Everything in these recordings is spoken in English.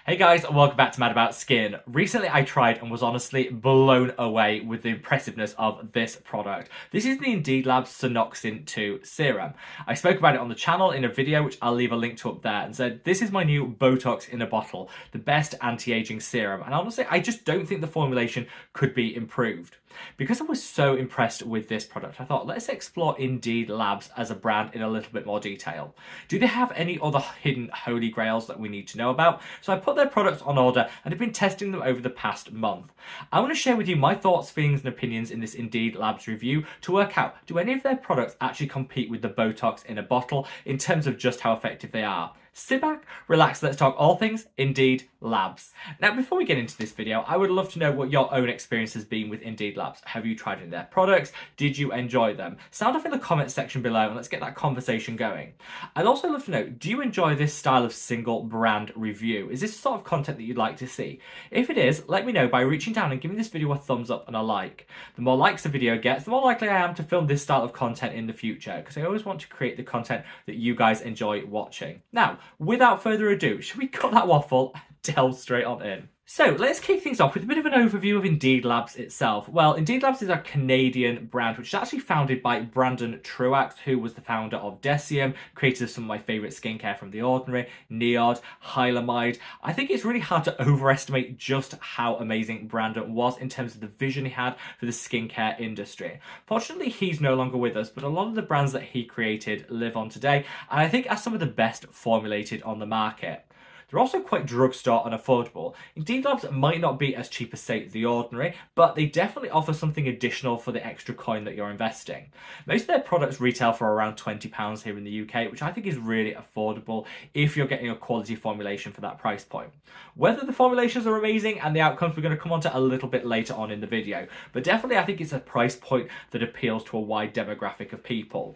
Hey guys, and welcome back to Mad About Skin. Recently I tried and was honestly blown away with the impressiveness of this product. This is the Indeed Labs Snoxin II serum. I spoke about it on the channel in a video, which I'll leave a link to up there, and said this is my new BOTOX in a bottle, the best anti-aging serum. And honestly, I just don't think the formulation could be improved. Because I was so impressed with this product, I thought let's explore Indeed Labs as a brand in a little bit more detail. Do they have any other hidden holy grails that we need to know about? So I put their products on order and have been testing them over the past month. I want to share with you my thoughts, feelings and opinions in this Indeed Labs review to work out, do any of their products actually compete with the BOTOX in a bottle in terms of just how effective they are? Sit back, relax, let's talk all things Indeed Labs. Now, before we get into this video, I would love to know what your own experience has been with Indeed Labs. Have you tried any of their products? Did you enjoy them? Sound off in the comment section below and let's get that conversation going. I'd also love to know, do you enjoy this style of single brand review? Is this the sort of content that you'd like to see? If it is, let me know by reaching down and giving this video a thumbs up and a like. The more likes a video gets, the more likely I am to film this style of content in the future, because I always want to create the content that you guys enjoy watching. Now, without further ado, should we cut that waffle and delve straight on in? So let's kick things off with a bit of an overview of Indeed Labs itself. Well, Indeed Labs is a Canadian brand which is actually founded by Brandon Truax, who was the founder of Decium, creator of some of my favourite skincare from The Ordinary, Neod, Hylamide. I think it's really hard to overestimate just how amazing Brandon was in terms of the vision he had for the skincare industry. Fortunately, he's no longer with us, but a lot of the brands that he created live on today, and I think are some of the best formulated on the market. They're also quite drugstore and affordable. Indeed Labs might not be as cheap as, say, The Ordinary, but they definitely offer something additional for the extra coin that you're investing. Most of their products retail for around £20 here in the UK, which I think is really affordable if you're getting a quality formulation for that price point. Whether the formulations are amazing and the outcomes we're going to come on to a little bit later on in the video, but definitely I think it's a price point that appeals to a wide demographic of people.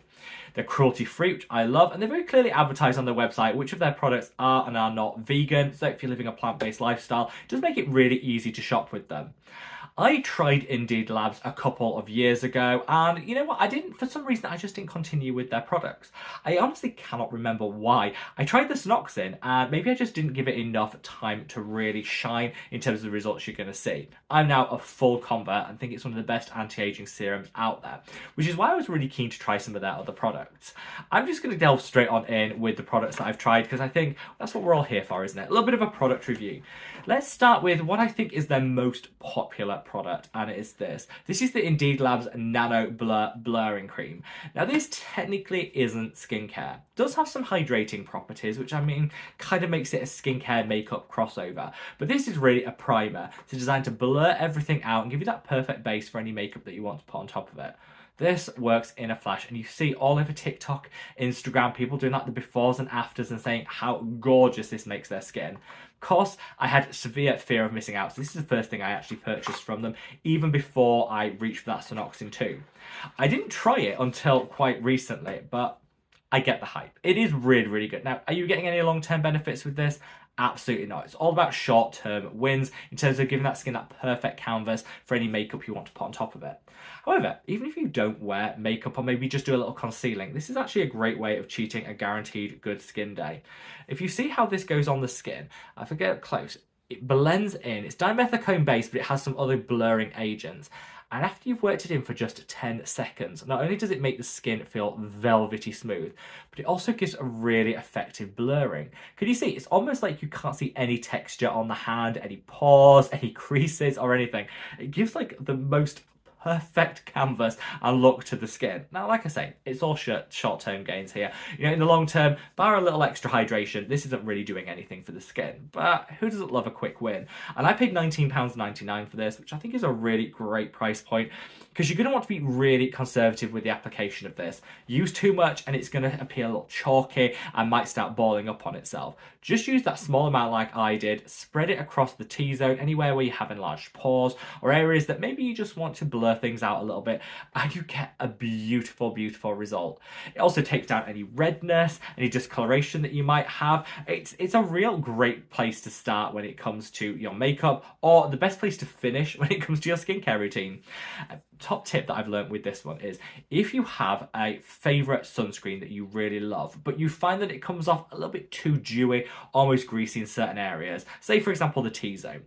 They're cruelty-free, which I love, and they very clearly advertise on their website which of their products are and are not vegan, so if you're living a plant-based lifestyle, it does make it really easy to shop with them. I tried Indeed Labs a couple of years ago, and you know what, for some reason I just didn't continue with their products. I honestly cannot remember why. I tried the Snoxin and maybe I just didn't give it enough time to really shine in terms of the results you're going to see. I'm now a full convert and think it's one of the best anti-aging serums out there, which is why I was really keen to try some of their other products. I'm just going to delve straight on in with the products that I've tried because I think that's what we're all here for, isn't it? A little bit of a product review. Let's start with what I think is their most popular product, and it is this. This is the Indeed Labs Nano Blurring Cream. Now this technically isn't skincare. It does have some hydrating properties, which I mean kind of makes it a skincare makeup crossover. But this is really a primer. It's designed to blur everything out and give you that perfect base for any makeup that you want to put on top of it. This works in a flash, and you see all over TikTok, Instagram, people doing like the befores and afters and saying how gorgeous this makes their skin. Of course, I had severe fear of missing out, so this is the first thing I actually purchased from them, even before I reached for that Snoxin II. I didn't try it until quite recently, but I get the hype. It is really, really good. Now, are you getting any long-term benefits with this? Absolutely not. It's all about short-term wins in terms of giving that skin that perfect canvas for any makeup you want to put on top of it. However, even if you don't wear makeup or maybe just do a little concealing, this is actually a great way of cheating a guaranteed good skin day. If you see how this goes on the skin, if I get up close, it blends in. It's dimethicone based, but it has some other blurring agents. And after you've worked it in for just 10 seconds, not only does it make the skin feel velvety smooth, but it also gives a really effective blurring. Can you see? It's almost like you can't see any texture on the hand, any pores, any creases or anything. It gives like the most perfect canvas and look to the skin. Now, like I say, it's all short-term gains here. You know, in the long term, bar a little extra hydration, this isn't really doing anything for the skin. But who doesn't love a quick win? And I paid £19.99 for this, which I think is a really great price point, because you're going to want to be really conservative with the application of this. Use too much and it's going to appear a little chalky and might start balling up on itself. Just use that small amount like I did, spread it across the T-zone, anywhere where you have enlarged pores or areas that maybe you just want to blur blur things out a little bit, and you get a beautiful, beautiful result. It also takes down any redness, any discoloration that you might have. It's a real great place to start when it comes to your makeup, or the best place to finish when it comes to your skincare routine. Top tip that I've learned with this one is if you have a favorite sunscreen that you really love, but you find that it comes off a little bit too dewy, almost greasy in certain areas, say for example the T-zone,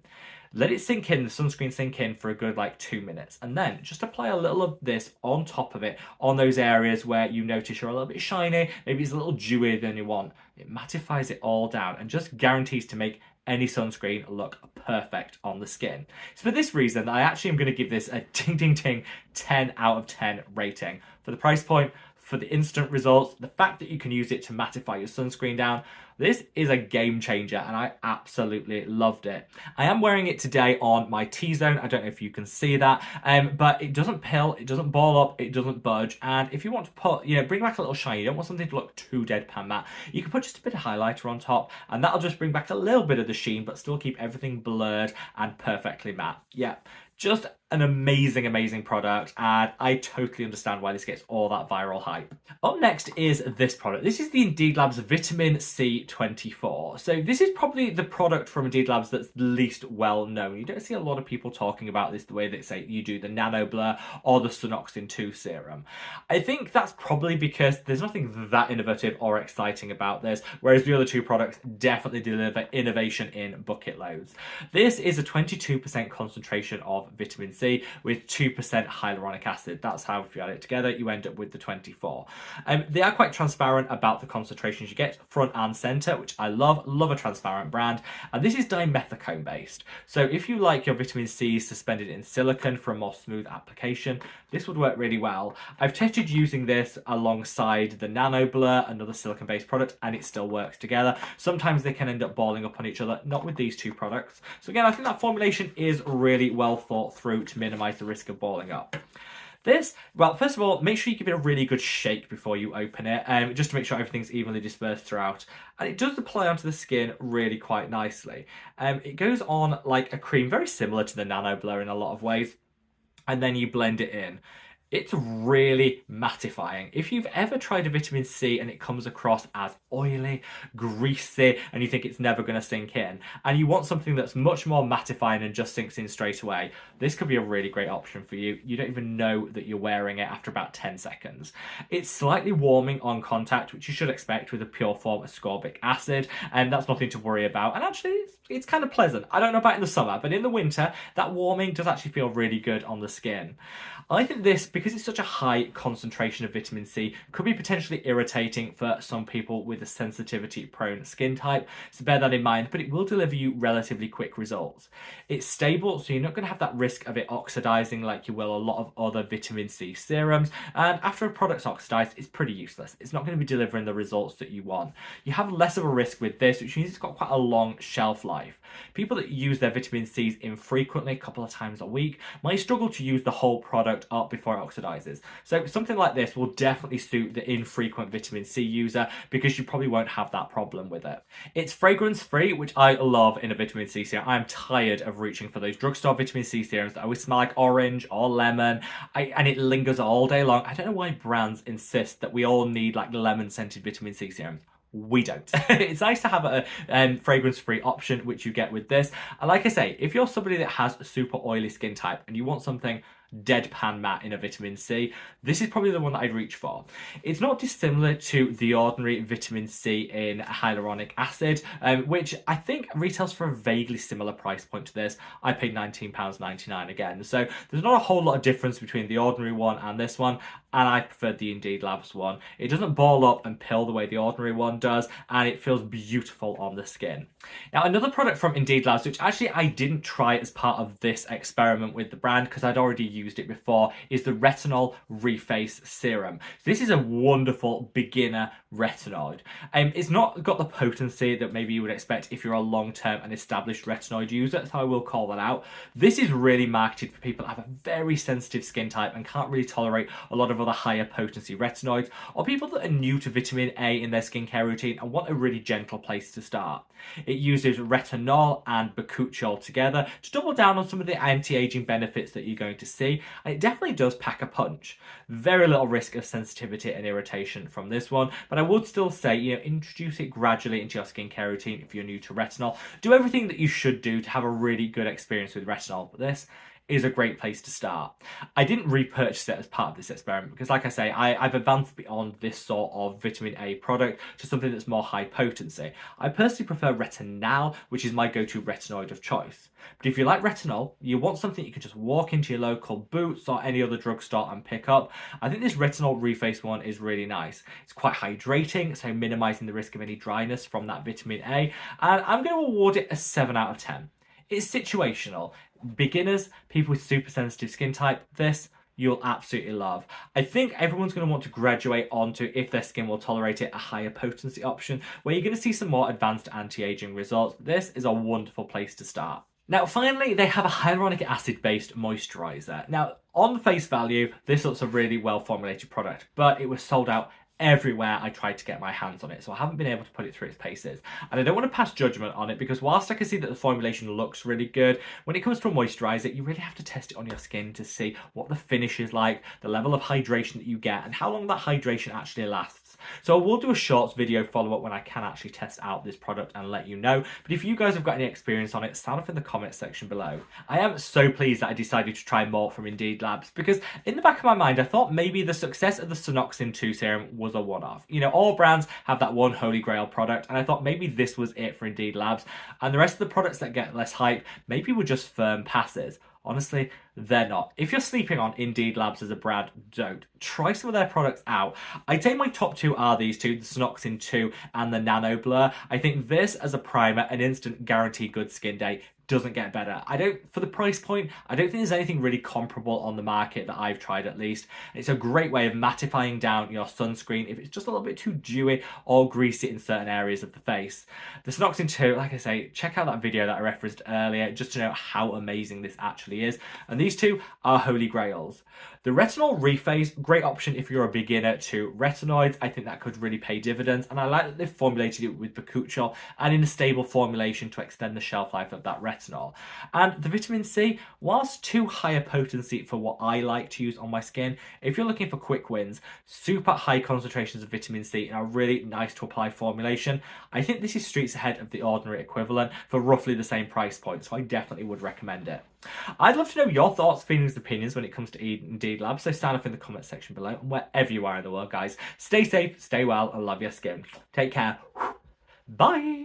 let it sink in, the sunscreen sink in for a good 2 minutes, and then just apply a little of this on top of it on those areas where you notice you're a little bit shiny, maybe it's a little dewier than you want. It mattifies it all down and just guarantees to make any sunscreen look perfect on the skin. So for this reason, I actually am going to give this a ding ding ding 10 out of 10 rating. For the price point, for the instant results, the fact that you can use it to mattify your sunscreen down, this is a game changer and I absolutely loved it. I am wearing it today on my T-zone. I don't know if you can see that, but it doesn't pill, it doesn't ball up, it doesn't budge. And if you want to put, bring back a little shine, you don't want something to look too deadpan matte, you can put just a bit of highlighter on top and that'll just bring back a little bit of the sheen, but still keep everything blurred and perfectly matte. Yeah, just an amazing, amazing product, and I totally understand why this gets all that viral hype. Up next is this product. This is the Indeed Labs Vitamin C 24. So this is probably the product from Indeed Labs that's least well known. You don't see a lot of people talking about this the way that say you do the Nano Blur or the Snoxin II serum. I think that's probably because there's nothing that innovative or exciting about this, whereas the other two products definitely deliver innovation in bucket loads. This is a 22% concentration of vitamin C with 2% hyaluronic acid. That's how, if you add it together, you end up with the 24. They are quite transparent about the concentrations you get front and center, which I love a transparent brand. And this is dimethicone based. So if you like your vitamin C suspended in silicone for a more smooth application, this would work really well. I've tested using this alongside the Nano Blur, another silicone based product, and it still works together. Sometimes they can end up balling up on each other, not with these two products. So again, I think that formulation is really well thought through to minimize the risk of balling up. This, well, first of all, make sure you give it a really good shake before you open it, just to make sure everything's evenly dispersed throughout. And it does apply onto the skin really quite nicely. It goes on like a cream, very similar to the Nano Blur in a lot of ways, and then you blend it in. It's really mattifying. If you've ever tried a vitamin C and it comes across as oily, greasy, and you think it's never going to sink in, and you want something that's much more mattifying and just sinks in straight away, this could be a really great option for you. You don't even know that you're wearing it after about 10 seconds. It's slightly warming on contact, which you should expect with a pure form of ascorbic acid, and that's nothing to worry about. And actually, it's kind of pleasant. I don't know about in the summer, but in the winter, that warming does actually feel really good on the skin. I think this, because it's such a high concentration of vitamin C, could be potentially irritating for some people with a sensitivity-prone skin type, so bear that in mind, but it will deliver you relatively quick results. It's stable, so you're not going to have that risk of it oxidizing like you will a lot of other vitamin C serums, and after a product's oxidized, it's pretty useless. It's not going to be delivering the results that you want. You have less of a risk with this, which means it's got quite a long shelf life. People that use their vitamin C's infrequently, a couple of times a week, might struggle to use the whole product up before it oxidizes. So something like this will definitely suit the infrequent vitamin C user because you probably won't have that problem with it. It's fragrance free, which I love in a vitamin C serum. I'm tired of reaching for those drugstore vitamin C serums that always smell like orange or lemon, and it lingers all day long. I don't know why brands insist that we all need like lemon scented vitamin C serums. We don't. It's nice to have a fragrance-free option, which you get with this. And like I say, if you're somebody that has a super oily skin type and you want something deadpan matte in a vitamin C, this is probably the one that I'd reach for. It's not dissimilar to the ordinary vitamin C in hyaluronic acid, which I think retails for a vaguely similar price point to this. I paid £19.99 again. So there's not a whole lot of difference between the ordinary one and this one, and I preferred the Indeed Labs one. It doesn't ball up and pill the way the ordinary one does, and it feels beautiful on the skin. Now, another product from Indeed Labs, which actually I didn't try as part of this experiment with the brand because I'd already used it before, is the retinol reface serum. So this is a wonderful beginner retinoid. It's not got the potency that maybe you would expect if you're a long-term and established retinoid user, so I will call that out. This is really marketed for people that have a very sensitive skin type and can't really tolerate a lot of other higher potency retinoids, or people that are new to vitamin A in their skincare routine and want a really gentle place to start. It uses retinol and bakuchiol together to double down on some of the anti-aging benefits that you're going to see, and it definitely does pack a punch. Very little risk of sensitivity and irritation from this one, but I would still say, introduce it gradually into your skincare routine if you're new to retinol. Do everything that you should do to have a really good experience with retinol, but this is a great place to start. I didn't repurchase it as part of this experiment because, like I say, I've advanced beyond this sort of vitamin A product to something that's more high potency. I personally prefer retinol, which is my go-to retinoid of choice. But if you like retinol, you want something you can just walk into your local Boots or any other drugstore and pick up, I think this retinol reface one is really nice. It's quite hydrating, so minimizing the risk of any dryness from that vitamin A, and I'm going to award it a 7 out of 10. It's situational. Beginners, people with super sensitive skin type, this you'll absolutely love. I think everyone's going to want to graduate onto, if their skin will tolerate it, a higher potency option where you're going to see some more advanced anti-aging results. This is a wonderful place to start. Now, finally, they have a hyaluronic acid-based moisturizer. Now, on face value, this looks a really well-formulated product, but it was sold out everywhere I tried to get my hands on it, so I haven't been able to put it through its paces. And I don't want to pass judgment on it because whilst I can see that the formulation looks really good, when it comes to a moisturizer, you really have to test it on your skin to see what the finish is like, the level of hydration that you get, and how long that hydration actually lasts. So I will do a shorts video follow-up when I can actually test out this product and let you know. But if you guys have got any experience on it, sound off in the comments section below. I am so pleased that I decided to try more from Indeed Labs because in the back of my mind, I thought maybe the success of the Snoxin II serum was a one-off. All brands have that one holy grail product, and I thought maybe this was it for Indeed Labs, and the rest of the products that get less hype maybe were just firm passes. Honestly, they're not. If you're sleeping on Indeed Labs as a brand, don't. Try some of their products out. I'd say my top two are these two, the Snoxin II and the Nano Blur. I think this as a primer, an instant guaranteed good skin day, doesn't get better. For the price point, I don't think there's anything really comparable on the market that I've tried at least. It's a great way of mattifying down your sunscreen if it's just a little bit too dewy or greasy in certain areas of the face. The Snoxin II, like I say, check out that video that I referenced earlier just to know how amazing this actually is. And these two are holy grails. The retinol reface, great option if you're a beginner to retinoids. I think that could really pay dividends, and I like that they've formulated it with bakuchiol and in a stable formulation to extend the shelf life of that retinol. And the vitamin C, whilst too high a potency for what I like to use on my skin, if you're looking for quick wins, super high concentrations of vitamin C in a really nice to apply formulation, I think this is streets ahead of the ordinary equivalent for roughly the same price point, so I definitely would recommend it. I'd love to know your thoughts, feelings, opinions when it comes to Indeed Labs, so stand up in the comments section below, and wherever you are in the world, guys, stay safe, stay well, and love your skin. Take care. Bye!